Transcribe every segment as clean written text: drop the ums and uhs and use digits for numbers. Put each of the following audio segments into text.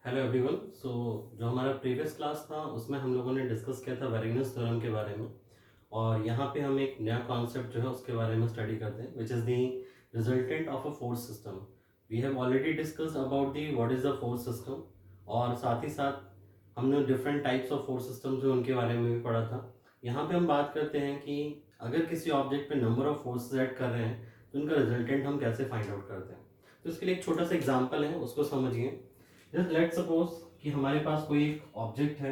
Hello everyone. जो हमारा previous class था उसमें हम लोगों ने डिस्कस किया था वेरिगनस थ्योरम के बारे में। और यहाँ पे हम एक नया कॉन्सेप्ट जो है उसके बारे में स्टडी करते हैं, which is the resultant of a force system. We have already discussed about the what is the force system, और साथ ही साथ हमने different types of force system जो उनके बारे में भी पढ़ा था। यहाँ पे हम बात करते हैं कि अगर किसी ऑब्जेक्ट पे नंबर ऑफ फोर्सेस ऐड कर रहे हैं तो उनका रिजल्टेंट हम कैसे फाइंड आउट करते हैं। तो इसके लिए एक छोटा सा एग्जाम्पल है, उसको समझिए। जस्ट लेट सपोज कि हमारे पास कोई एक ऑब्जेक्ट है,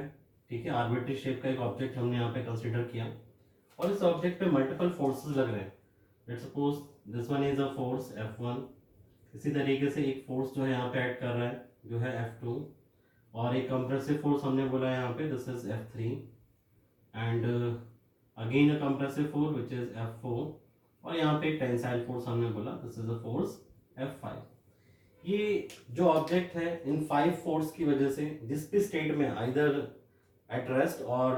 ठीक है, आर्बिट्री शेप का एक ऑब्जेक्ट हमने यहाँ पे कंसीडर किया, और इस ऑब्जेक्ट पे मल्टीपल फोर्सेस लग रहे हैं। Let suppose this one is a force F1। इसी तरीके से एक फोर्स जो है यहाँ पे ऐड कर रहा है जो है F2, और एक कंप्रेसिव फोर्स हमने बोला है यहाँ पे, this is F3, and again a compressive force which is F4, और यहाँ पे एक टेंसाइल फोर्स हमने बोला, this is a force F5। ये जो ऑब्जेक्ट है इन 5 फोर्स की वजह से जिस भी स्टेट में आइदर एट रेस्ट और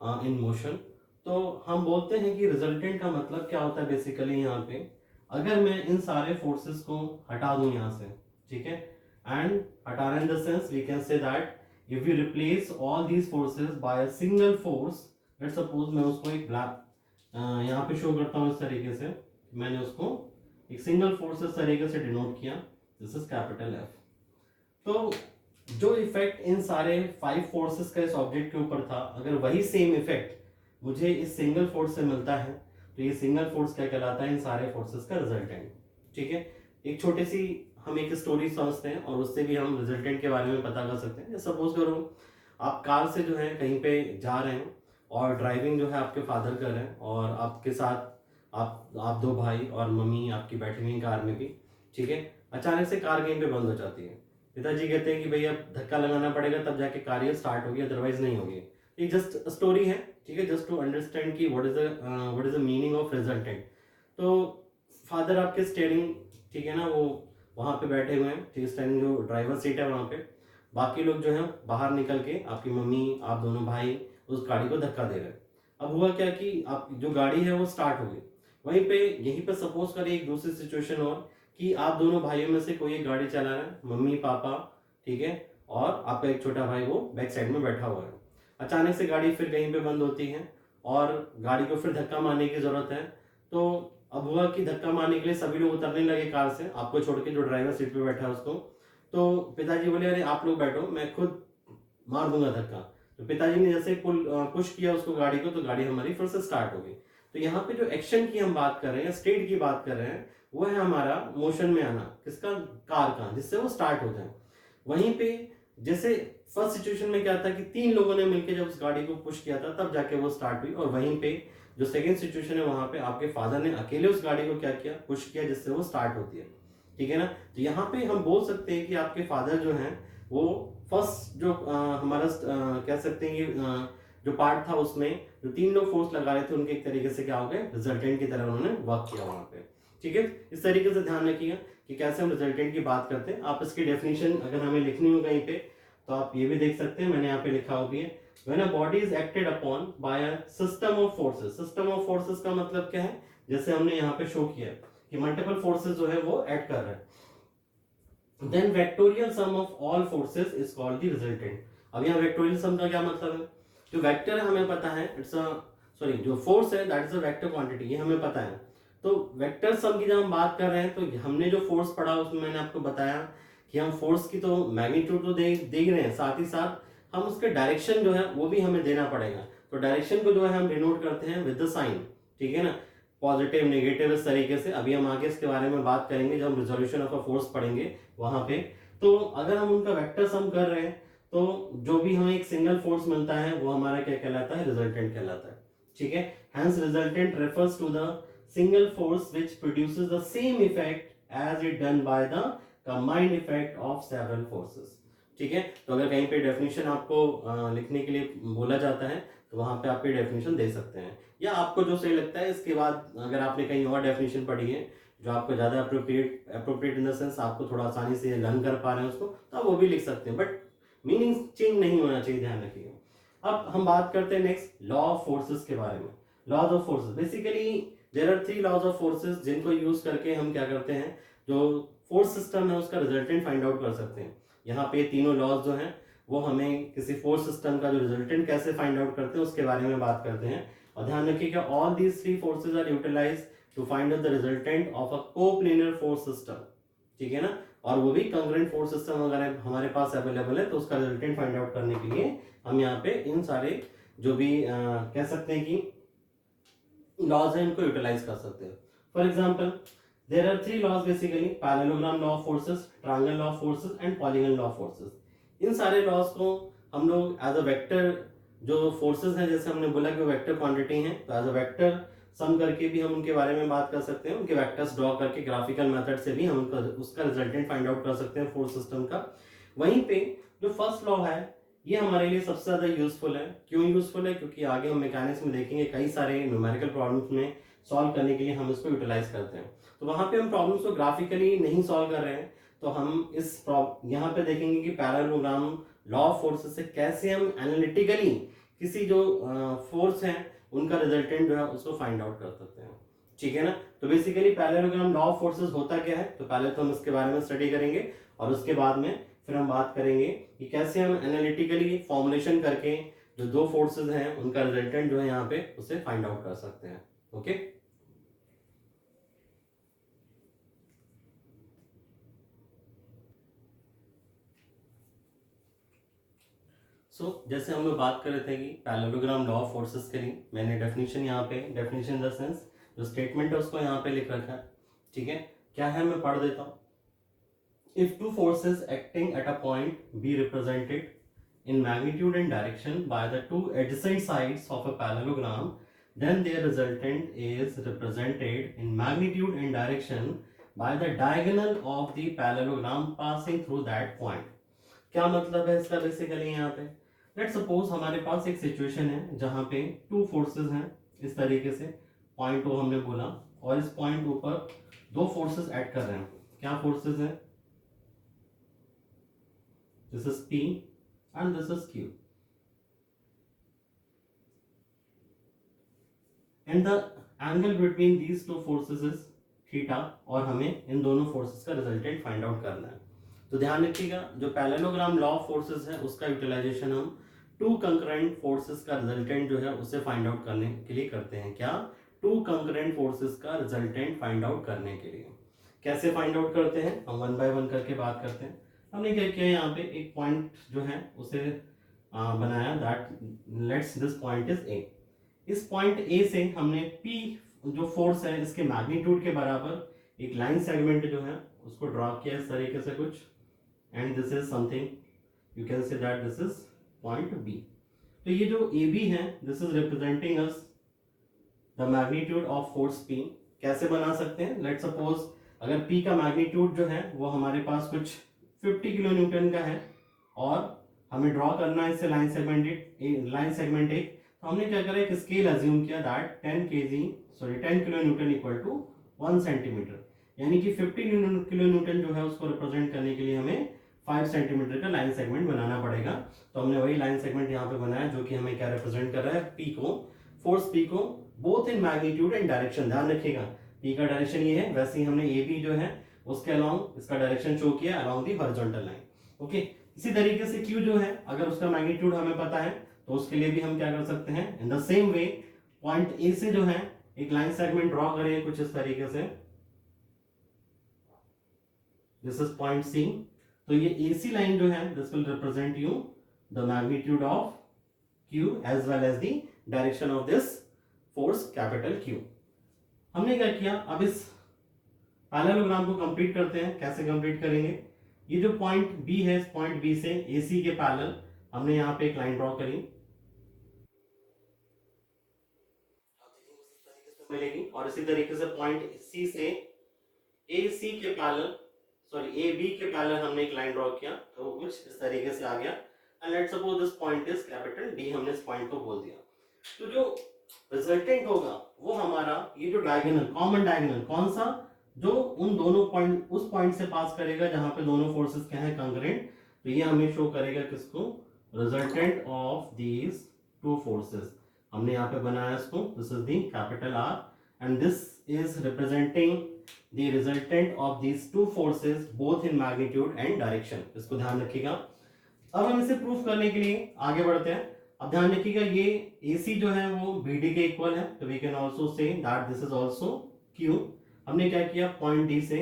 इन मोशन, तो हम बोलते हैं कि रिजल्टेंट का मतलब क्या होता है बेसिकली यहाँ पे। अगर मैं इन सारे फोर्सेस को हटा दूं यहाँ से, ठीक है, एंड हटाना in the sense we can say that if you replace all these forces by a single force. Let's suppose मैं उसको एक ब्लैक यहाँ पे शो करता हूँ इस तरीके से, मैंने उसको एक सिंगल फोर्स इस तरीके से डिनोट किया, दिस इज कैपिटल F। तो जो इफेक्ट इन सारे 5 फोर्सेस का इस ऑब्जेक्ट के ऊपर था, अगर वही सेम इफेक्ट मुझे इस सिंगल फोर्स से मिलता है तो ये सिंगल फोर्स क्या कहलाता है, इन सारे फोर्सेस का रिजल्टेंट। ठीक है, एक छोटी सी हम एक स्टोरी समझते हैं और उससे भी हम रिजल्टेंट के बारे में पता कर सकते हैं। सपोज करो आप कार से जो है कहीं पे जा रहे हैं और ड्राइविंग जो है आपके फादर कर रहे हैं, और आपके साथ आप 2 भाई और मम्मी आपकी बैठी हुई कार में भी, ठीक है। अचानक से कार कहीं पे बंद हो जाती है। पिताजी कहते हैं कि भैया धक्का लगाना पड़ेगा तब जाके कार ये स्टार्ट होगी, अदरवाइज नहीं होगी। ये जस्ट स्टोरी है, ठीक है, जस्ट टू अंडरस्टैंड कि what is the meaning of resultant. तो फादर आपके स्टेयरिंग, ठीक है ना, वो वहां पे बैठे हुए हैं, ठीक है, स्टेयरिंग जो ड्राइवर सीट है वहां पे। बाकी लोग जो है बाहर निकल के आपकी मम्मी, आप दोनों भाई उस गाड़ी को धक्का दे रहे हैं। अब हुआ क्या कि आप जो गाड़ी है वो स्टार्ट हो गई। वहीं पे यहीं पे सपोज करिए एक दूसरी सिचुएशन और, कि आप दोनों भाइयों में से कोई एक गाड़ी चला रहा है, मम्मी पापा, ठीक है, और आपका एक छोटा भाई वो बैक साइड में बैठा हुआ है। अचानक से गाड़ी फिर कहीं पे बंद होती है और गाड़ी को फिर धक्का मारने की जरूरत है। तो अब हुआ कि धक्का मारने के लिए सभी लोग उतरने लगे कार से, आपको छोड़ के जो ड्राइवर सीट पे बैठा है उसको। तो पिताजी बोले अरे आप लोग बैठो, मैं खुद मार दूंगा धक्का। तो पिताजी ने जैसे पुश किया उसको गाड़ी को, तो गाड़ी हमारी फिर से स्टार्ट हो गई। तो यहाँ पे जो एक्शन की हम बात कर रहे हैं, स्टेट की बात कर रहे हैं, वो है हमारा मोशन में आना, किसका, कार का, जिससे वो स्टार्ट हो जाए। वहीं पे जैसे फर्स्ट सिचुएशन में क्या था कि 3 लोगों ने मिलकर जब उस गाड़ी को पुश किया था तब जाके वो स्टार्ट हुई, और वहीं पे जो सेकंड सिचुएशन है वहां पे आपके फादर ने अकेले उस गाड़ी को क्या किया, पुश किया, जिससे वो स्टार्ट होती है। ठीक है ना। तो यहाँ पे हम बोल सकते हैं कि आपके फादर जो हैं वो फर्स्ट जो हमारा कह सकते हैं कि जो पार्ट था उसमें जो 3 लोग फोर्स लगा रहे थे उनके एक तरीके से क्या हो गए, रिजल्टेंट की तरह उन्होंने वर्क किया वहां पे। ठीक है, इस तरीके से ध्यान रखिएगा कि कैसे हम रिजल्टेंट की बात करते हैं। आप इसकी डेफिनेशन अगर हमें लिखनी हो कहीं पे तो आप ये भी देख सकते हैं, मैंने यहाँ पे लिखा हुआ है। When a body is acted upon by a system of forces, system of forces का मतलब क्या है, जैसे हमने यहाँ पे शो किया कि मल्टीपल फोर्सेस जो है वो ऐड कर रहे हैं, then vectorial sum of all forces is called the resultant। अब यहाँ वेक्टोरियल सम का क्या मतलब है, जो वेक्टर है हमें पता है, इट्स अ सॉरी जो फोर्स है that is a vector quantity, ये हमें पता है। तो वेक्टर सम की जब हम बात कर रहे हैं तो हमने जो फोर्स पढ़ा उसमें मैंने आपको बताया कि हम फोर्स की तो मैग्नीट्यूड तो देख रहे हैं, साथ ही साथ हम उसके डायरेक्शन जो है वो भी हमें देना पड़ेगा। तो डायरेक्शन को जो है हम डिनोट करते हैं विद द साइन, ठीक है ना, पॉजिटिव नेगेटिव, इस तरीके से। अभी हम आगे इसके बारे में बात करेंगे जब हम रिजोल्यूशन ऑफ अ फोर्स पढ़ेंगे वहां पे। तो अगर हम उनका वेक्टर सम कर रहे हैं तो जो भी हमें एक सिंगल फोर्स मिलता है वो हमारा क्या कहलाता है, रिजल्टेंट कहलाता है। ठीक है, hence resultant refers to the single force which produces the same effect as it done by the combined effect of several forces. ठीक है, तो अगर कहीं पे डेफिनेशन आपको लिखने के लिए बोला जाता है तो वहां पे आप डेफिनेशन दे सकते हैं, या आपको जो सही लगता है इसके बाद अगर आपने कहीं और डेफिनेशन पढ़ी है जो आपको ज्यादा अप्रोप्रिएट इन द सेंस आपको थोड़ा आसानी से लर्न कर पा रहे हैं उसको, तो आप वो भी लिख सकते हैं, बट मीनिंग चेंज नहीं होना चाहिए, ध्यान रखिएगा। अब हम बात करते हैं नेक्स्ट लॉ ऑफ फोर्सेस के बारे में। Laws of forces, basically there are 3 laws of forces जिनको यूज करके हम क्या करते हैं, जो फोर्स सिस्टम है उसका रिजल्टेंट फाइंड आउट कर सकते हैं। यहाँ पे तीनों लॉज जो हैं वो हमें किसी फोर्स सिस्टम का जो रिजल्टेंट कैसे फाइंड आउट करते हैं उसके बारे में बात करते हैं। और ध्यान रखिएगा all these three forces are utilised to find out the resultant of a coplanar force system, ठीक है ना। और वो भी कंकरेंट फोर्स सिस्टम अगर हमारे पास अवेलेबल है तो उसका रिजल्टेंट फाइंड आउट करने के लिए हम यहाँ पे इन सारे जो भी कह सकते हैं कि लॉज है इनको यूटिलाइज कर सकते हैं। For example there are three laws basically, parallelogram law of forces, triangle law of forces and polygon law of forces. इन सारे लॉज को हम लोग एज अ वेक्टर जो फोर्सेस हैं, जैसे हमने बोला कि वो वेक्टर क्वांटिटी हैं, तो एज अ वेक्टर सम करके भी हम उनके बारे में बात कर सकते हैं, उनके वेक्टर्स ड्रॉ करके ग्राफिकल मेथड से भी हम उनका उसका रिजल्टेंट फाइंड आउट कर सकते हैं फोर्स सिस्टम का। वहीं पे जो फर्स्ट लॉ है ये हमारे लिए सबसे ज्यादा यूजफुल है। क्यों यूजफुल है? क्योंकि आगे हम मैकेनिक्स में देखेंगे कई सारे न्यूमेरिकल प्रॉब्लम्स में सॉल्व करने के लिए हम इसको यूटिलाइज करते हैं। तो वहां पे हम प्रॉब्लम्स को ग्राफिकली नहीं सॉल्व कर रहे हैं, तो हम इस यहाँ पे देखेंगे कि पैरेललोग्राम लॉ ऑफ फोर्सेस से कैसे हम एनालिटिकली किसी जो फोर्स है उनका रिजल्टेंट जो है उसको फाइंड आउट कर सकते हैं, ठीक है ना। तो basically parallelogram law of forces होता क्या है, तो पहले तो हम इसके बारे में स्टडी करेंगे और उसके बाद में फिर हम बात करेंगे कि कैसे हम एनालिटिकली फॉर्मुलेशन करके जो दो फोर्सेस हैं उनका रिजल्टेंट जो है यहाँ पे उसे फाइंड आउट कर सकते हैं। ओके, जैसे हम लोग बात कर रहे थे कि पैरेललोग्राम लॉ ऑफ फोर्सेस के लिए मैंने डेफिनेशन यहाँ पे, डेफिनेशन इन द सेंस जो स्टेटमेंट है उसको यहाँ पे लिख रखा है, ठीक है। क्या है मैं पढ़ देता हूँ। If two forces acting at a point be represented in magnitude and direction by the two adjacent sides of a parallelogram, then their resultant is represented in magnitude and direction by the diagonal of the parallelogram passing through that point. क्या मतलब है इसका basically यहाँ पे? Let's suppose हमारे पास एक situation है जहाँ पे टू फोर्सेस हैं इस तरीके से, पॉइंट ओ हमने बोला और इस पॉइंट ओ पर दो फोर्सेस ऐड कर रहे हैं। क्या फोर्सेस हैं? This is P and this is Q. And the angle between these two forces is theta और हमें इन दोनों फोर्सेस का रिजल्टेंट फाइंड आउट करना है। तो ध्यान रखिएगा जो पैरेललोग्राम लॉ ऑफ फोर्सेस है उसका यूटिलाइजेशन हम टू कंकरेंट फोर्सेस का रिजल्टेंट जो है उसे फाइंड आउट करने के लिए करते हैं। क्या? टू कंकरेंट फोर्सेस का रिजल्टेंट फाइंड आउट करने के लिए। कैसे फाइंड आउट करते हैं हम वन बाय वन करके बात करते हैं। हमने क्या किया यहाँ पे एक पॉइंट जो है उसे बनाया, that let's this point is a. इस पॉइंट ए से हमने P जो फोर्स है इसके मैग्नीट्यूड के बराबर एक लाइन सेगमेंट जो है उसको ड्रॉ किया इस तरीके से कुछ, and this is something you can say that this is point B। तो ये जो AB है this is representing us the magnitude of force P। कैसे बना सकते हैं? लेट्स सपोज अगर P का मैग्नीट्यूड जो है वो हमारे पास कुछ 50 किलो न्यूटन का है और हमें ड्रॉ करना है इससे लाइन सेगमेंट एक, तो हमने क्या करा एक स्केल अज्यूम किया that 10 kilo newton equal to 1 centimetre, यानी कि 50 किलो न्यूटन जो है उसको रिप्रेजेंट करने के लिए हमें 5 सेंटीमीटर का लाइन सेगमेंट बनाना पड़ेगा। तो हमने वही लाइन सेगमेंट यहाँ पे बनाया जो कि हमें क्या रिप्रेजेंट कर रहा है? P को, फोर्स P को both in magnitude and direction. ध्यान रखिएगा P का डायरेक्शन ये है, वैसे ही हमने AB जो है उसके अलोंग इसका डायरेक्शन शो किया along the horizontal line. Okay, इसी तरीके से Q जो है अगर उसका मैग्नीट्यूड हमें पता है तो उसके लिए भी हम क्या कर सकते हैं? In the same way point A से जो है एक लाइन सेगमेंट ड्रॉ करें कुछ इस तरीके से, दिस इज पॉइंट C। तो ये AC लाइन जो है this will represent you the magnitude of Q as well as the direction of this force capital Q। हमने क्या किया, अब इस पैरेललोग्राम को कंप्लीट करते हैं। कैसे कंप्लीट करेंगे? ये जो पॉइंट B है इस पॉइंट B से AC के पैरेलल हमने यहाँ पे एक लाइन ड्रॉ करी, मिलेगी, और इसी तरीके से पॉइंट C से AC के पैरेलल AB के पैरेलल हमने एक लाइन ड्रॉ किया, तो कुछ इस तरीके से आ गया। And let's suppose this point is capital D, हमने इस पॉइंट को बोल दिया। तो जो रिजल्टेंट होगा वो हमारा ये जो डायगोनल, कॉमन डायगोनल कौन सा? जो उन दोनों पॉइंट उस पॉइंट से पास करेगा जहां पे दोनों फोर्सेस क्या है? कंकरेंट। तो ये हमें शो करेगा किसको? Resultant of these two forces. हमने यहाँ पे बनाया इसको, this is the capital R and this is representing the resultant of these two forces both in magnitude and direction. इसको ध्यान रखिएगा। अब हम इसे प्रूफ करने के लिए आगे बढ़ते हैं। अब ध्यान रखिएगा ये AC जो है वो BD के इक्वल है, तो we can also say that this is also Q। हमने क्या किया, पॉइंट D से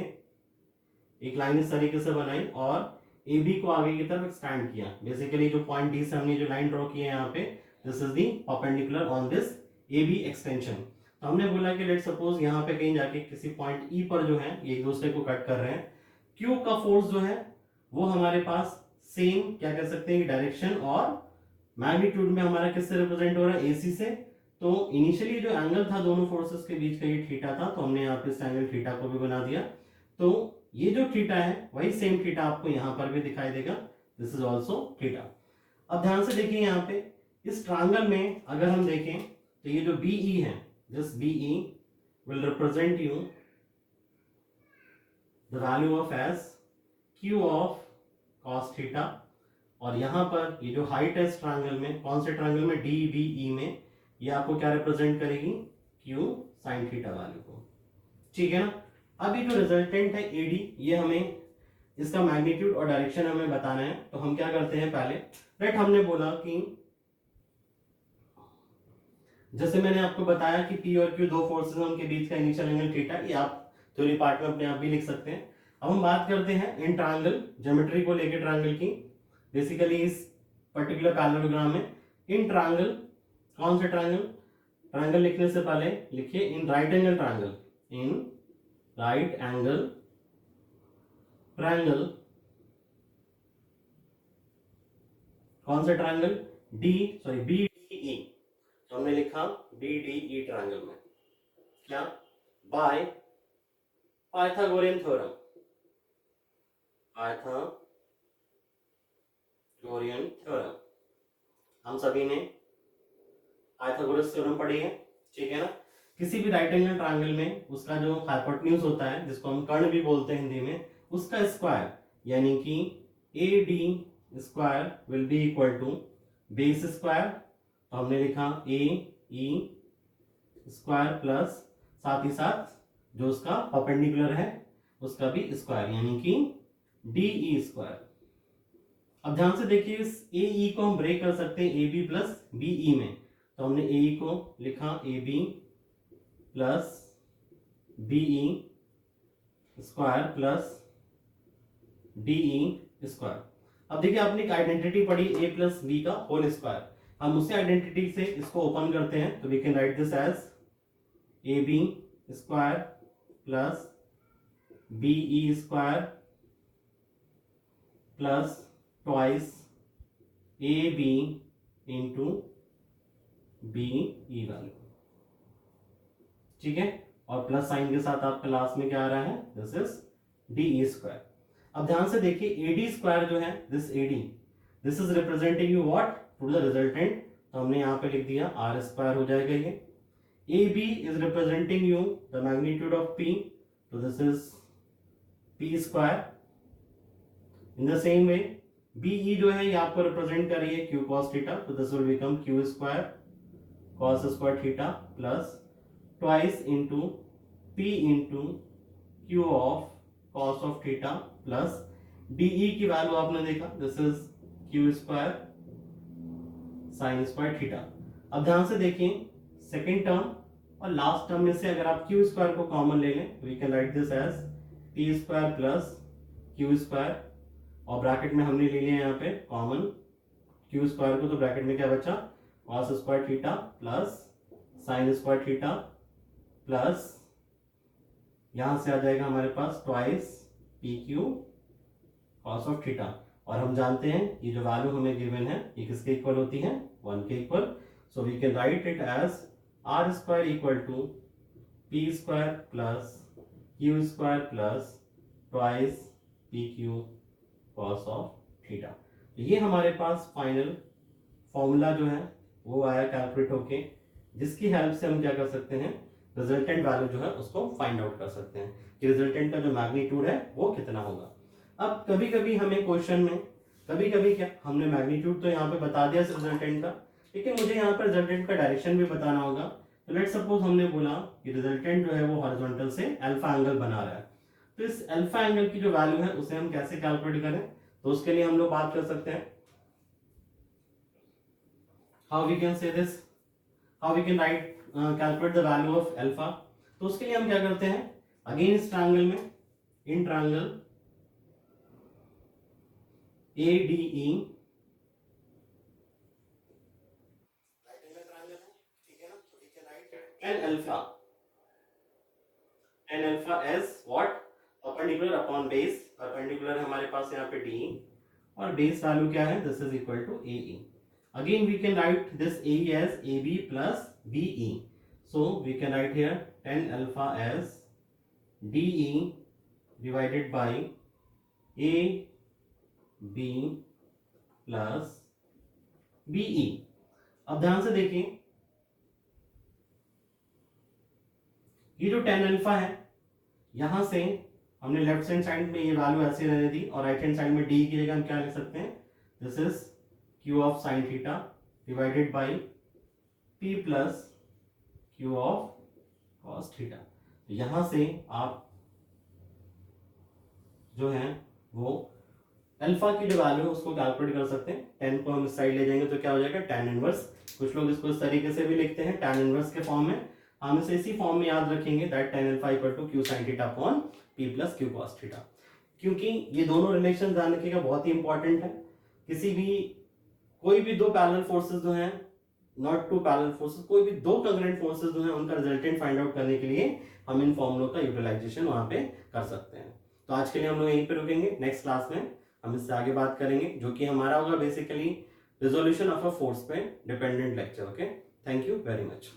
एक लाइन इस तरीके से बनाई और AB को आगे की तरफ एक्सटेंड किया। बेसिकली जो पॉइंट D से हमने जो लाइन ड्रॉ की है यहाँ पे, this is the perpendicular on this AB extension. तो हमने बोला कि लेट सपोज यहाँ पे कहीं जाके किसी पॉइंट E पर जो है ये एक दूसरे को कट कर रहे हैं, Q का फोर्स जो है वो हमारे पास सेम क्या कह सकते हैं, डायरेक्शन और मैग्नीट्यूड में हमारा किससे रिप्रेजेंट हो रहा है, AC से। तो इनिशियली जो एंगल था दोनों फोर्सेस के बीच का ये थीटा था, तो हमने यहाँ पे इस एंगल थीटा को भी बना दिया। तो ये जो थीटा है वही सेम थीटा आपको यहाँ पर भी दिखाई देगा, दिस इज ऑल्सो थीटा। अब ध्यान से देखिए यहाँ पे इस ट्रायंगल में अगर हम देखें तो ये जो BE है, this BE will represent you the value of as Q of cos theta. और यहां पर ये जो हाइट है इस ट्रायंगल में, कौन से ट्रायंगल में, DBE में, ये आपको क्या रिप्रेजेंट करेगी, Q sin थीटा वैल्यू को। ठीक है ना। अब ये जो रिजल्टेंट है AD, ये हमें इसका मैग्नीट्यूड और डायरेक्शन हमें बताना है। तो हम क्या करते हैं, पहले राइट हमने बोला कि जैसे मैंने आपको बताया कि P और Q दो फोर्सेस हैं, उनके बीच का इनिशियल एंगल थीटा, ये आप थ्योरी पार्ट में अपने आप भी लिख सकते हैं। अब हम बात करते हैं इन ट्रायंगल ज्योमेट्री को लेकर ट्रायंगल की। बेसिकली इस पर्टिकुलर पैरेललोग्राम में इन ट्रायंगल, कौन से ट्रायंगल, ट्रायंगल लिखने से पहले लिखिए in right angle triangle, in right angle triangle, कौन से ट्रायंगल, BDE। तो हमने लिखा BDE ट्रायंगल में क्या, by Pythagorean theorem, Pythagorean theorem. हम सभी ने पाइथागोरस थ्योरम पढ़ी है, ठीक है ना। किसी भी राइट एंगल ट्रायंगल में उसका जो हाइपोटेन्यूज होता है, जिसको हम कर्ण भी बोलते हैं हिंदी में, उसका स्क्वायर यानी कि AD square will be equal to base square. तो हमने लिखा AE स्क्वायर प्लस साथ ही साथ जो उसका परपेंडिकुलर है उसका भी स्क्वायर यानी कि DE स्क्वायर। अब ध्यान से देखिए इस AE को हम ब्रेक कर सकते हैं AB प्लस BE में। तो हमने AE को लिखा AB plus BE square plus DE square. अब देखिए आपने एक आइडेंटिटी पढ़ी A प्लस B का होल स्क्वायर, हम उसी आइडेंटिटी से इसको ओपन करते हैं। तो we can write this as AB square plus BE square plus twice AB into BE value, ठीक है। और प्लस साइन के साथ आपका लास्ट में क्या आ रहा है, दिस इज DE स्क्वायर। अब ध्यान से देखिए AD स्क्वायर जो है, this AD, this is representing you what, to the resultant. तो हमने यहाँ पे लिख दिया R स्क्वायर हो जाएगा ये। AB is representing you the magnitude of P, तो this is P square. In the same way BE जो है ये आपको रिप्रेजेंट कर रही है Q cos थीटा, तो this will become Q square cos square theta plus twice into P into Q of cos of theta plus DE की value आपने देखा, this is Q square sine square theta. अब ध्यान से देखिए second term और last term में से अगर आप Q स्क्वायर को कॉमन ले लें, we can write this as P square plus Q square, और ब्रैकेट में हमने ले लिया यहाँ पे कॉमन Q स्क्वायर को, तो ब्रैकेट में क्या बचा, cos square theta plus sine square theta plus यहां से आ जाएगा हमारे पास twice PQ cos of theta. और हम जानते हैं ये जो वैल्यू हमें गिवन है ये किसके इक्वल होती है, 1 के इक्वल। So we can write it as R square equal to P square plus Q square plus twice PQ cos of theta. ये हमारे पास फाइनल फॉर्मूला जो है वो आया कैलकुलेट होके, जिसकी हेल्प से हम क्या कर सकते हैं, रिजल्टेंट वैल्यू जो है उसको फाइंड आउट कर सकते हैं कि रिजल्टेंट का जो मैग्नीट्यूड है वो कितना होगा। अब कभी कभी हमें क्वेश्चन में कभी कभी क्या, हमने मैग्नीट्यूड तो यहाँ पे बता दिया रिजल्टेंट का, लेकिन मुझे यहाँ पर रिजल्टेंट का डायरेक्शन भी बताना होगा। तो लेट्स सपोज हमने बोला कि रिजल्टेंट जो है वो हॉरिजॉन्टल से अल्फा एंगल बना रहा है, तो इस अल्फा एंगल की जो वैल्यू है उसे हम कैसे कैलकुलेट करें, तो उसके लिए हम लोग बात कर सकते हैं how we can say this, how we can write calculate the value of alpha. तो उसके लिए हम क्या करते हैं, अगेन इस ट्रायंगल में, in triangle ADE, tan alpha, tan alpha as what, perpendicular upon base, perpendicular हमारे पास यहाँ पे DE और बेस वैल्यू क्या है, this is equal to AE। Again we can write this AE as AB plus BE, so we can write here tan alpha as DE divided by AB plus BE। अब ध्यान से देखिए, ये जो tan alpha है, यहां से हमने लेफ्ट हैंड साइड में ये वैल्यू ऐसे रहने दी और राइट हैंड साइड में डी की जगह हम क्या लिख सकते हैं, this is Q of sine theta divided by P plus Q of cos theta. यहां से आप जो है वो अल्फा की जो वैल्यू है उसको कैलकुलेट कर सकते हैं। टेन को हम इस साइड ले जाएंगे तो क्या हो जाएगा, tan इनवर्स। कुछ लोग इसको इस तरीके से भी लिखते हैं tan इनवर्स के फॉर्म में, हम इसे इसी फॉर्म में याद रखेंगे that tan alpha equal to q sin theta upon p plus q cos theta. क्योंकि ये दोनों रिलेशन ध्यान रखिएगा बहुत ही इंपॉर्टेंट है। किसी भी कोई भी दो पैरेलल फोर्सेस जो हैं, नॉट टू पैरेलल फोर्सेस, कोई भी दो कंग्रेंट फोर्सेस जो हैं उनका रिजल्टेंट फाइंड आउट करने के लिए हम इन फॉर्मुलों का यूटिलाइजेशन वहां पे कर सकते हैं। तो आज के लिए हम लोग यहीं पे रुकेंगे, नेक्स्ट क्लास में हम इससे आगे बात करेंगे जो कि हमारा होगा basically resolution of a force पे dependent lecture. Okay, thank you very much.